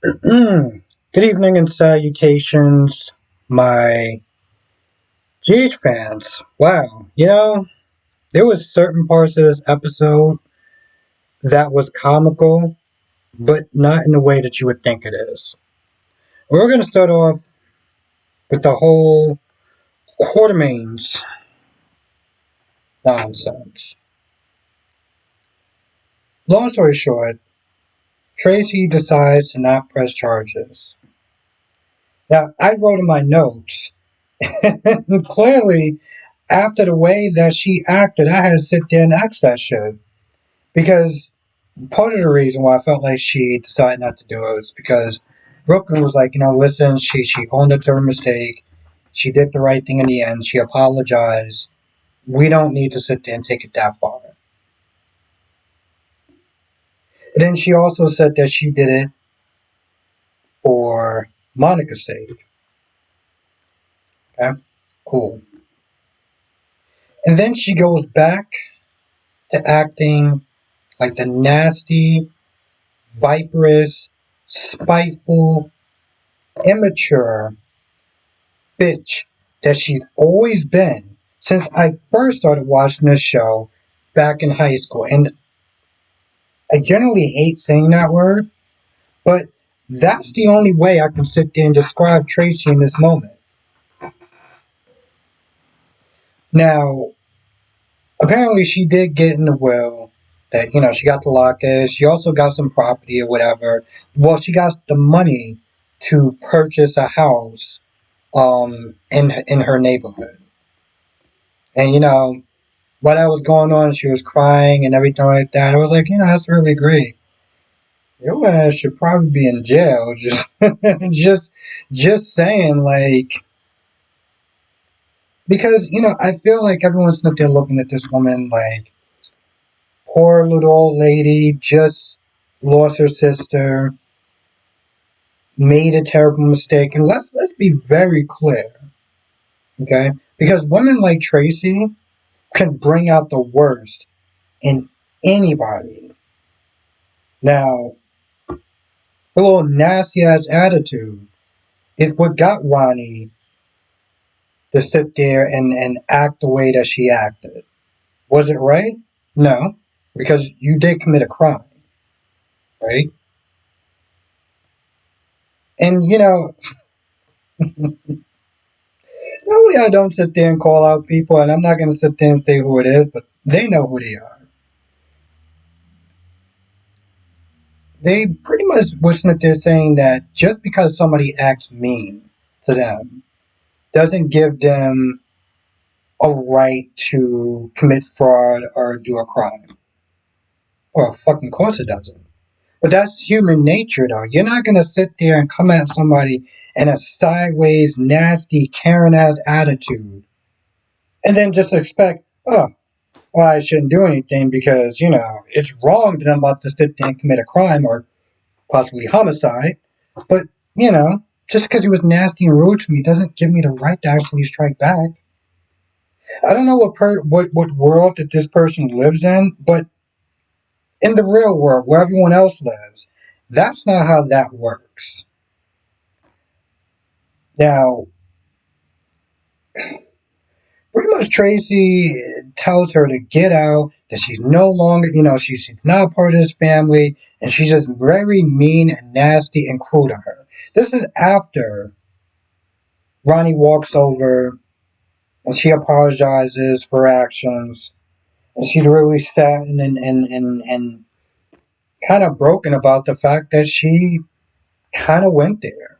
Good evening and salutations, my GH fans. Wow, there was certain parts of this episode that was comical, but not in the way that you would think it is. We're going to start off with the whole Quartermaine's nonsense. Long story short, Tracy decides to not press charges. Now, I wrote in my notes, and clearly, after the way that she acted, I had to sit there and ask that shit. Because part of the reason why I felt like she decided not to do it was because Brooklyn was like, listen, she owned up to her mistake. She did the right thing in the end. She apologized. We don't need to sit there and take it that far. And then she also said that she did it for Monica's sake. Okay? Cool. And then she goes back to acting like the nasty, viperous, spiteful, immature bitch that she's always been since I first started watching this show back in high school. And I generally hate saying that word, but that's the only way I can sit there and describe Tracy in this moment. Now, apparently she did get in the will that, she got the locket. She also got some property or whatever. Well, she got the money to purchase a house in her neighborhood. And, while that was going on, she was crying and everything like that. I was like, that's really great. Your ass should probably be in jail. Just, just saying, like, because I feel like everyone's up there looking at this woman like, poor little old lady, just lost her sister, made a terrible mistake, and let's be very clear, okay? Because women like Tracy can bring out the worst in anybody. Now, her little nasty ass attitude is what got Ronnie to sit there and act the way that she acted. Was it right? No, because you did commit a crime, right? And normally I don't sit there and call out people, and I'm not going to sit there and say who it is, but they know who they are. They pretty much wishing that they're saying that just because somebody acts mean to them doesn't give them a right to commit fraud or do a crime. Well, fucking course it doesn't. But that's human nature, though. You're not going to sit there and come at somebody in a sideways, nasty, Karen-ass attitude and then just expect, oh, well, I shouldn't do anything because, it's wrong that I'm about to sit there and commit a crime or possibly homicide. But, just because he was nasty and rude to me doesn't give me the right to actually strike back. I don't know what world that this person lives in, but in the real world, where everyone else lives, that's not how that works. Now, pretty much Tracy tells her to get out, that she's no longer, she's not part of this family, and she's just very mean and nasty and cruel to her. This is after Ronnie walks over and she apologizes for her actions, and she's really sad and kind of broken about the fact that she kind of went there.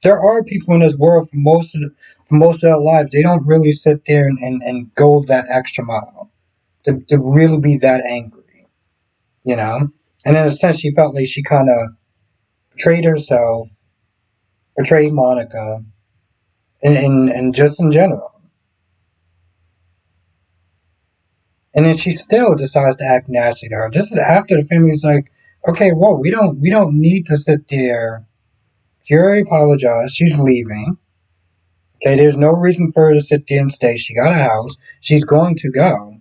There are people in this world for most of their lives, they don't really sit there and go that extra mile to really be that angry, And in a sense, she felt like she kind of betrayed herself, betrayed Monica, and just in general. And then she still decides to act nasty to her. This is after the family's like, okay, whoa, we don't need to sit there. She already apologized. She's leaving. Okay, there's no reason for her to sit there and stay. She got a house. She's going to go.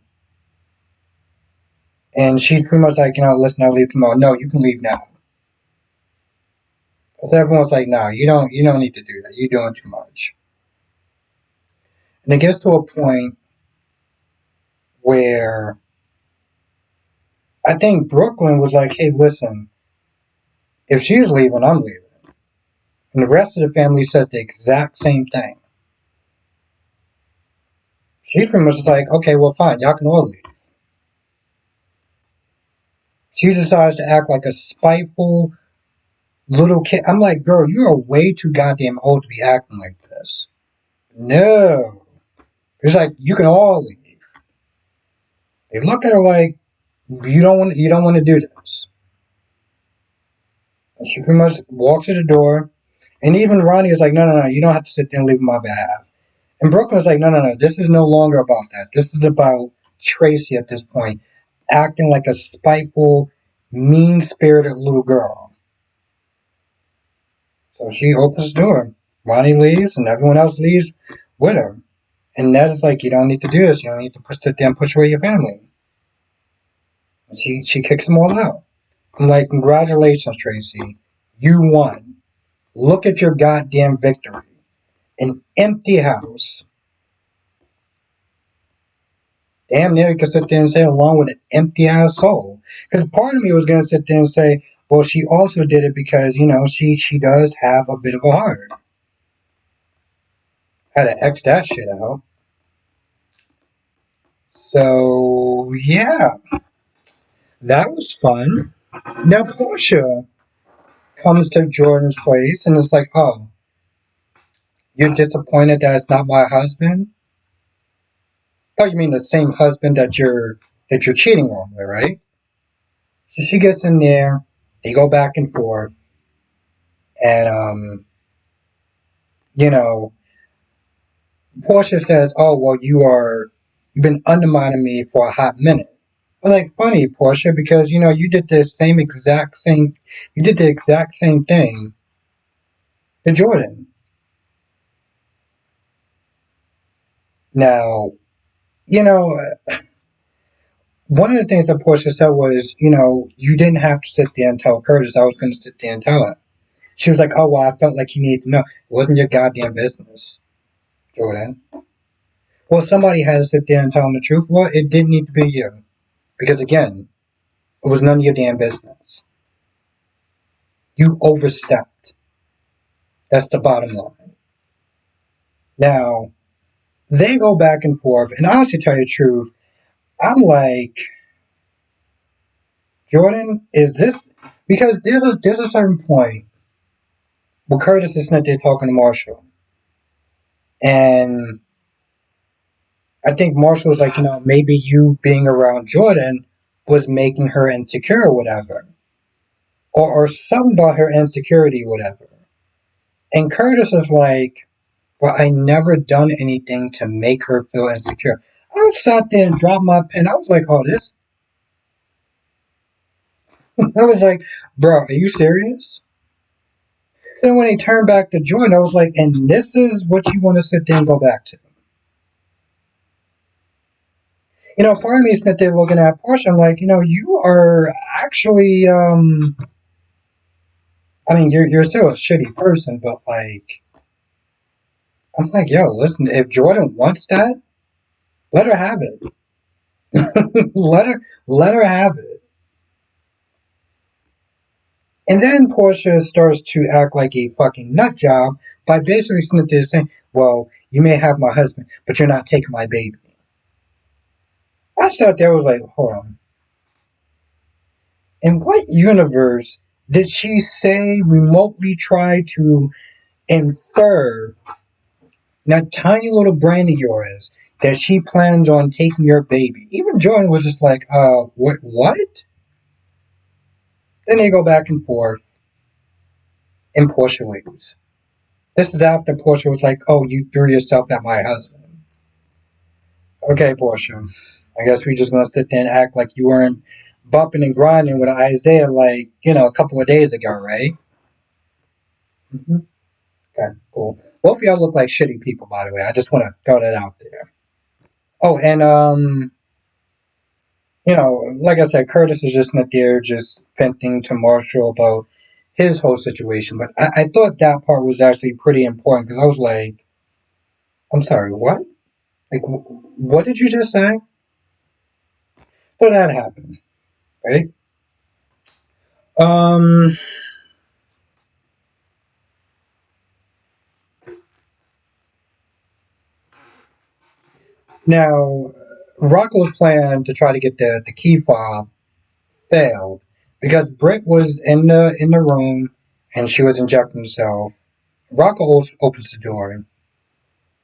And she's pretty much like, listen, I'll leave tomorrow. No, you can leave now. So everyone's like, no, you don't need to do that. You're doing too much. And it gets to a point where I think Brooklyn was like, hey, listen, if she's leaving, I'm leaving. And the rest of the family says the exact same thing. She's pretty much just like, okay, well, fine, y'all can all leave. She decides to act like a spiteful little kid. I'm like, girl, you are way too goddamn old to be acting like this. No. It's like, you can all leave. They look at her like, you don't want to do this. And she pretty much walks to the door. And even Ronnie is like, no, you don't have to sit there and leave on my behalf. And Brooklyn's like, no, this is no longer about that. This is about Tracy at this point, acting like a spiteful, mean-spirited little girl. So she opens the door. Ronnie leaves, and everyone else leaves with her. And Ned is like, you don't need to do this. You don't need to sit there and push away your family. And she kicks them all out. I'm like, congratulations, Tracy. You won. Look at your goddamn victory. An empty house. Damn near you could sit there and say along with an empty ass soul. Because part of me was gonna sit there and say, well, she also did it because, she does have a bit of a heart. Had to X that shit out. So yeah, that was fun. Now Porsha comes to Jordan's place and it's like, oh, you're disappointed that it's not my husband? Oh, you mean the same husband that you're cheating on with, right? So she gets in there, they go back and forth, and you know, Porsha says, "Oh well, you've been undermining me for a hot minute." But like, funny, Porsha, because you did the exact same thing to Jordan. Now, you know, one of the things that Porsha said was, you didn't have to sit there and tell Curtis. I was going to sit there and tell him. She was like, "Oh well, I felt like he needed to know. It wasn't your goddamn business, Jordan." Well, somebody had to sit there and tell him the truth. Well, it didn't need to be you. Because again, it was none of your damn business. You overstepped. That's the bottom line. Now, they go back and forth, and honestly, tell you the truth, I'm like, Jordan, is this because there's a certain point where Curtis is not there talking to Marshall, and I think Marshall was like, maybe you being around Jordan was making her insecure or whatever, or something about her insecurity, or whatever. And Curtis is like, well, I never done anything to make her feel insecure. I sat there and dropped my pen. I was like, oh, this. I was like, bro, are you serious? Then when he turned back to Jordan, I was like, and this is what you want to sit there and go back to. Part of me is sitting there looking at Porsha. I'm like, you are actually, I mean, you're still a shitty person, but like, I'm like, yo, listen, if Jordan wants that, let her have it. Let her have it. And then Porsha starts to act like a fucking nut job by basically sitting there saying, well, you may have my husband, but you're not taking my baby. I sat there, was like, hold on. In what universe did she say remotely try to infer that tiny little brain of yours that she plans on taking your baby? Even Jordan was just like, what? Then they go back and forth, and Porsha leaves. This is after Porsha was like, oh, you threw yourself at my husband. Okay, Porsha. I guess we just gonna sit there and act like you weren't bumping and grinding with Isaiah like, a couple of days ago, right? Mm-hmm. Okay, cool. Both of y'all look like shitty people, by the way. I just want to throw that out there. Oh, and like I said, Curtis is just not there, just venting to Marshall about his whole situation. But I thought that part was actually pretty important because I was like, I'm sorry, what? Like, what did you just say? So that happened, right? Um, Now, Rocco's plan to try to get the key fob failed because Britt was in the room and she was injecting herself. Rocco opens the door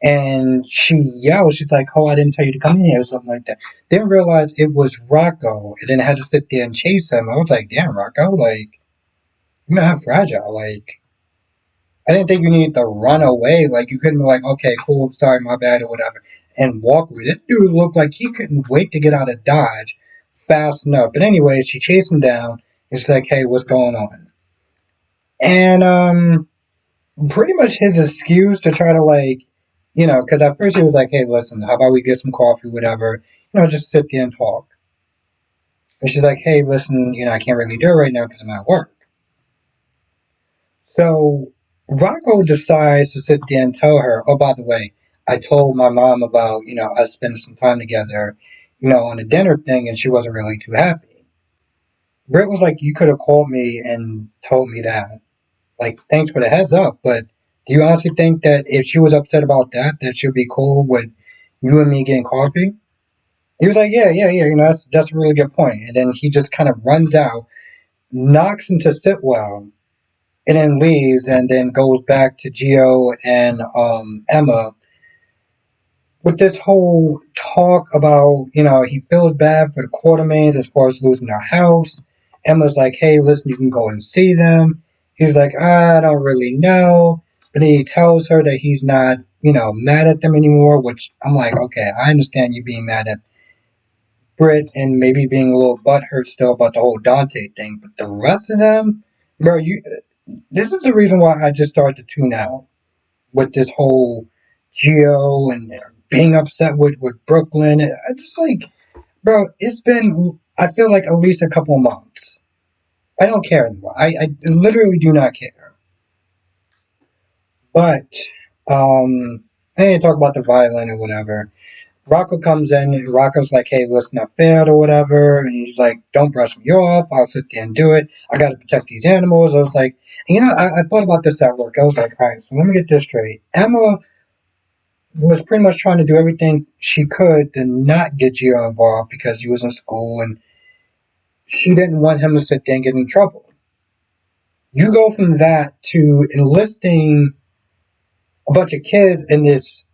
and she yells, she's like, "Oh, I didn't tell you to come in here," or something like that. Didn't realize it was Rocco and then had to sit there and chase him. I was like, damn, Rocco, like, you're not fragile. Like, I didn't think you needed to run away. Like, you couldn't be like, okay, cool, I'm sorry, my bad, or whatever, and walk away. This dude looked like he couldn't wait to get out of Dodge fast enough. But anyway, she chased him down. It's like, hey, what's going on? And pretty much his excuse to try to like, because at first he was like, hey, listen, how about we get some coffee, whatever, just sit there and talk. And she's like, hey, listen, I can't really do it right now because I'm at work. So Rocco decides to sit there and tell her, oh, by the way, I told my mom about, us spending some time together, on a dinner thing, and she wasn't really too happy. Britt was like, you could have called me and told me that. Like, thanks for the heads up, but do you honestly think that if she was upset about that, that she'd be cool with you and me getting coffee? He was like, yeah, that's a really good point. And then he just kind of runs out, knocks into Sitwell, and then leaves and then goes back to Gio and Emma with this whole talk about, he feels bad for the Quartermaines as far as losing their house. Emma's like, hey, listen, you can go and see them. He's like, I don't really know. But he tells her that he's not, mad at them anymore, which I'm like, okay, I understand you being mad at Brit and maybe being a little butthurt still about the whole Dante thing. But the rest of them, bro, this is the reason why I just started to tune out with this whole Geo and being upset with Brooklyn. I just like, bro, it's been, I feel like at least a couple of months. I don't care anymore. I literally do not care. But, I didn't talk about the violin or whatever. Rocco comes in and Rocco's like, hey, listen, I failed or whatever. And he's like, don't brush me off. I'll sit there and do it. I got to protect these animals. I was like, I thought about this at work. I was like, all right, so let me get this straight. Emma was pretty much trying to do everything she could to not get Gio involved because he was in school and she didn't want him to sit there and get in trouble. You go from that to enlisting a bunch of kids in this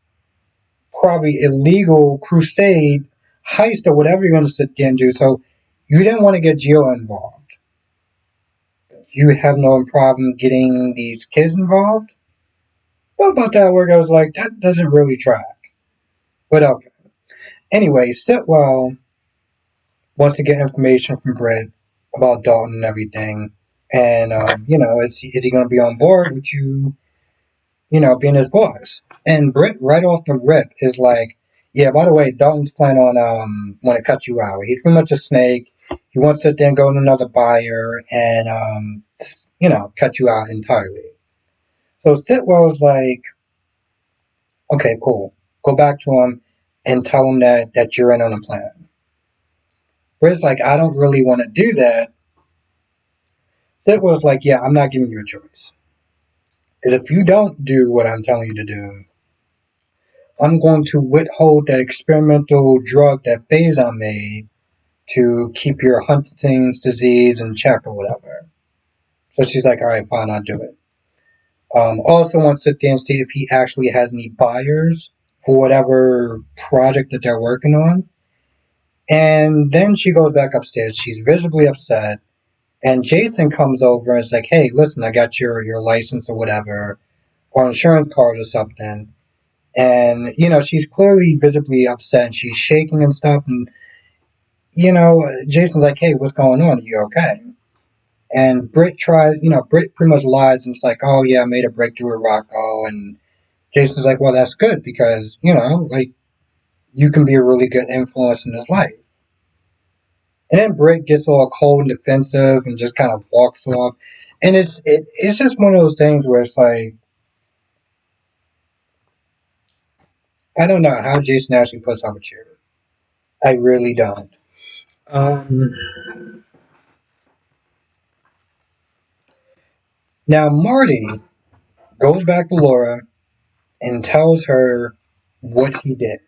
probably illegal crusade, heist, or whatever you're going to sit there and do. So you didn't want to get Gio involved. You have no problem getting these kids involved. What about that work? I was like, that doesn't really track. But okay. Anyway, Sitwell wants to get information from Britt about Dalton and everything. And, is he going to be on board with you, being his boss? And Britt, right off the rip, is like, yeah, by the way, Dalton's planning on, want to cut you out. He's pretty much a snake. He wants to then go to another buyer and, cut you out entirely. So Sitwell's like, okay, cool. Go back to him and tell him that you're in on a plan. Britt's like, I don't really want to do that. Sitwell's like, yeah, I'm not giving you a choice. Because if you don't do what I'm telling you to do, I'm going to withhold the experimental drug that Faison made to keep your Huntington's disease in check or whatever. So she's like, all right, fine, I'll do it. Also wants to sit there and see if he actually has any buyers for whatever project that they're working on. And then she goes back upstairs. She's visibly upset. And Jason comes over and is like, hey, listen, I got your license or whatever, or insurance card or something. And, she's clearly visibly upset and she's shaking and stuff. And, Jason's like, hey, what's going on? Are you okay? And Britt pretty much lies and it's like, oh, yeah, I made a breakthrough with Rocco. And Jason's like, well, that's good because, like, you can be a really good influence in his life. And then Britt gets all cold and defensive and just kind of walks off. And it's just one of those things where it's like, I don't know how Jason actually puts up with you. I really don't. Um, Now Marty goes back to Laura and tells her what he did,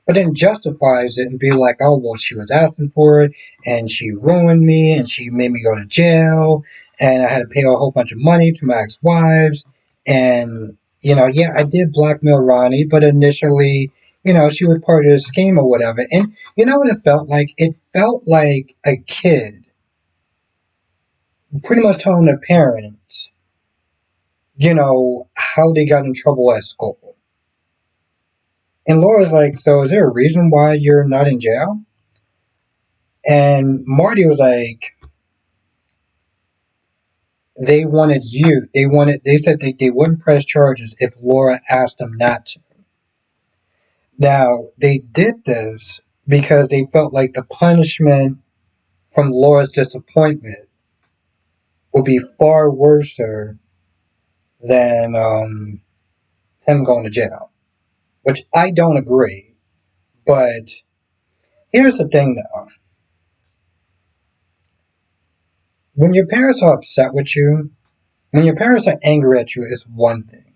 but then justifies it and be like, oh, well, she was asking for it, and she ruined me, and she made me go to jail, and I had to pay a whole bunch of money to my ex-wives, and, yeah, I did blackmail Ronnie, but initially, she was part of the scheme or whatever, and you know what it felt like? It felt like a kid pretty much telling their parents, how they got in trouble at school. And Laura's like, so is there a reason why you're not in jail? And Marty was like, they said they wouldn't press charges if Laura asked them not to. Now, they did this because they felt like the punishment from Laura's disappointment would be far worse than him going to jail. Which I don't agree. But here's the thing though. When your parents are upset with you, when your parents are angry at you, it's one thing.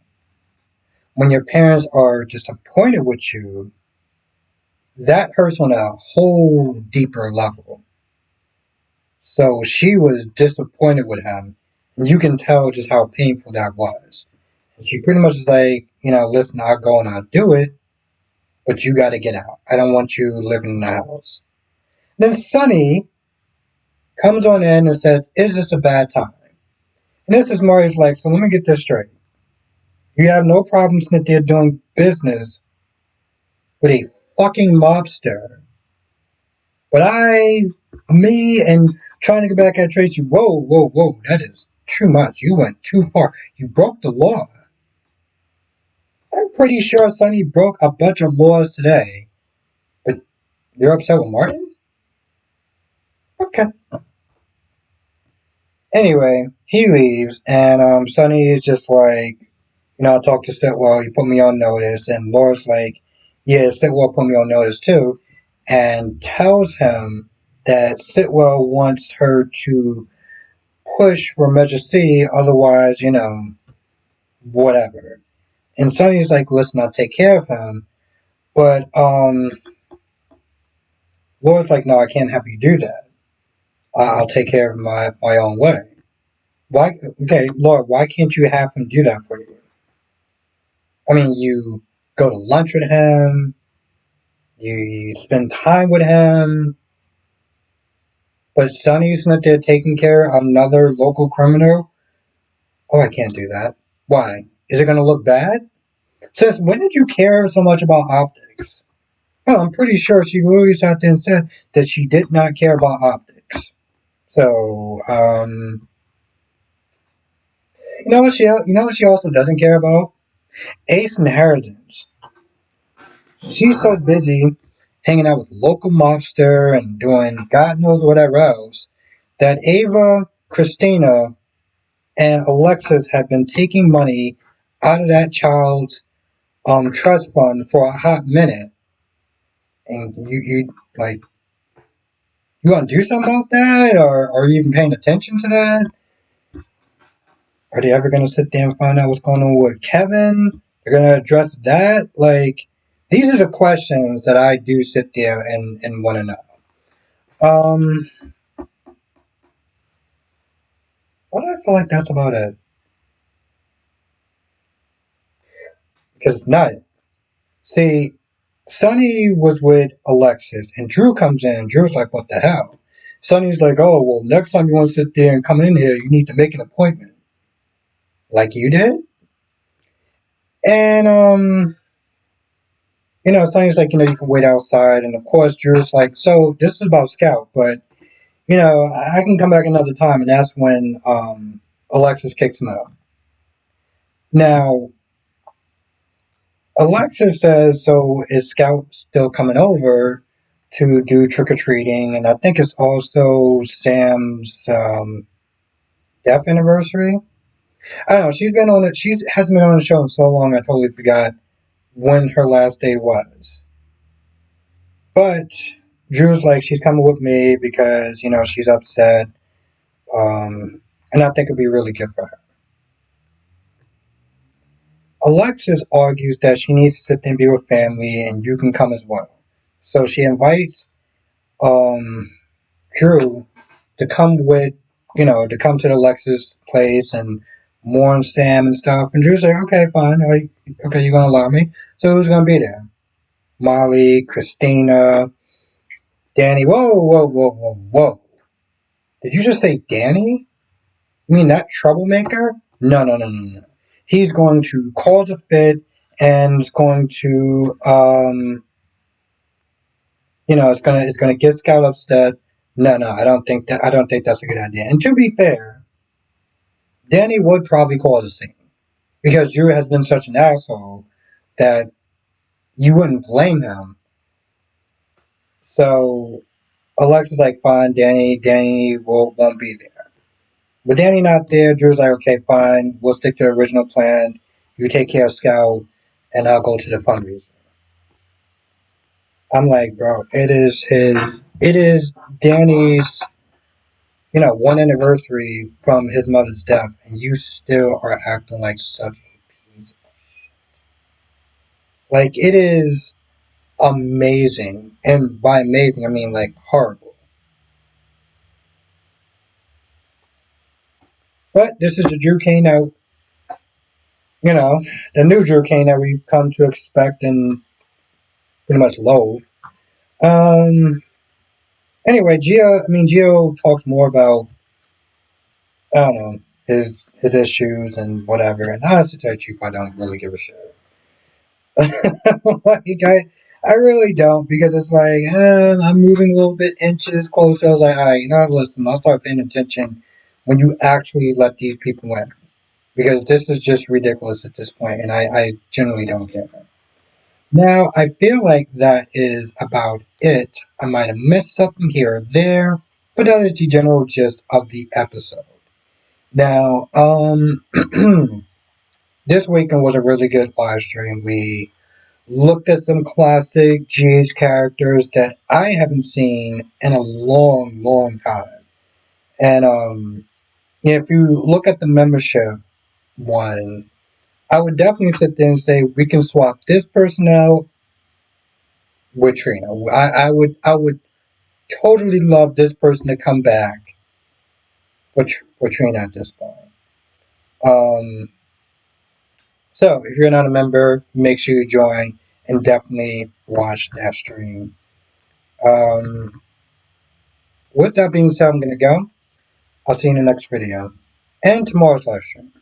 When your parents are disappointed with you, that hurts on a whole deeper level. So she was disappointed with him, and you can tell just how painful that was. And she pretty much is like, listen, I'll go and I'll do it, but you got to get out. I don't want you living in the house. Then Sonny comes on in and says, is this a bad time? And this is Marty's like, so let me get this straight. You have no problems that they're doing business with a fucking mobster. But me and trying to get back at Tracy, whoa, whoa, whoa, that is too much. You went too far. You broke the law. I'm pretty sure Sonny broke a bunch of laws today. But you're upset with Martin? Okay. Anyway, he leaves, and Sonny is just like, I talked to Sitwell, he put me on notice, and Laura's like, yeah, Sitwell put me on notice too, and tells him that Sitwell wants her to push for Measure C, otherwise, whatever. And Sonny's like, listen, I'll take care of him, but Laura's like, no, I can't have you do that. I'll take care of my own way. Why? Okay, Laura, why can't you have him do that for you? I mean, you go to lunch with him, you spend time with him, but Sonny's not there taking care of another local criminal? Oh, I can't do that. Why? Is it going to look bad? Sis, when did you care so much about optics? Well, I'm pretty sure she literally sat there and said that she did not care about optics. So, you know what she also doesn't care about? Ace inheritance. She's so busy hanging out with local mobster and doing God knows whatever else that Ava, Christina, and Alexis have been taking money out of that child's trust fund for a hot minute. And you like, you want to do something about that, or are you even paying attention to that? Are they ever going to sit there and find out what's going on with Kevin? They're going to address that? Like, these are the questions that I do sit there and want to know. Um, why do I feel like that's about it? Because it's not. See, Sonny was with Alexis, and Drew comes in. Drew's like, what the hell? Sonny's like, oh, well, next time you want to sit there and come in here, you need to make an appointment. Like you did? And, Sonny's like, you can wait outside. And, of course, Drew's like, so this is about Scout, but, I can come back another time. And that's when Alexis kicks him out. Now, Alexis says, so is Scout still coming over to do trick-or-treating? And I think it's also Sam's death anniversary. I don't know. She's been on it. She hasn't been on the show in so long. I totally forgot when her last day was. But Drew's like, she's coming with me because she's upset. And I think it'd be really good for her. Alexis argues that she needs to sit there and be with family, and you can come as well. So she invites um, Drew to come to come to the Alexis place and mourn Sam and stuff. And Drew's like, okay, fine. Okay, you're gonna allow me. So who's gonna be there? Molly, Christina, Danny. Whoa, whoa, whoa, whoa, whoa. Did you just say Danny? You mean that troublemaker? No, no, no, no, no. He's going to cause a fit and is going to it's gonna get Scout upset. No, no, I don't think that's a good idea. And to be fair, Danny would probably cause a scene because Drew has been such an asshole that you wouldn't blame him. So Alexa's like, fine, Danny won't be there. With Danny not there, Drew's like, okay, fine, we'll stick to the original plan. You take care of Scout, and I'll go to the fundraiser. I'm like, bro, it is Danny's, one anniversary from his mother's death, and you still are acting like such a piece. Like, it is amazing, and by amazing, I mean like horrible. But this is the Drew Kane that, the new Drew Kane that we've come to expect and pretty much loathe. Um. Anyway, Gio talks more about, I don't know, his issues and whatever. And honestly, to tell you the truth, I don't really give a shit. Like, I really don't, because it's like, I'm moving a little bit inches closer. I was like, all right, listen, I'll start paying attention when you actually let these people in, because this is just ridiculous at this point, and I generally don't get it. Now, I feel like that is about it. I might have missed something here or there, but that is the general gist of the episode. Now, this weekend was a really good live stream. We looked at some classic GH characters that I haven't seen in a long, long time. And if you look at the membership one, I would definitely sit there and say we can swap this person out with Trina. I would totally love this person to come back for Trina at this point. Um, so if you're not a member, make sure you join and definitely watch that stream. Um, with that being said, I'm gonna go. I'll see you in the next video and tomorrow's live stream.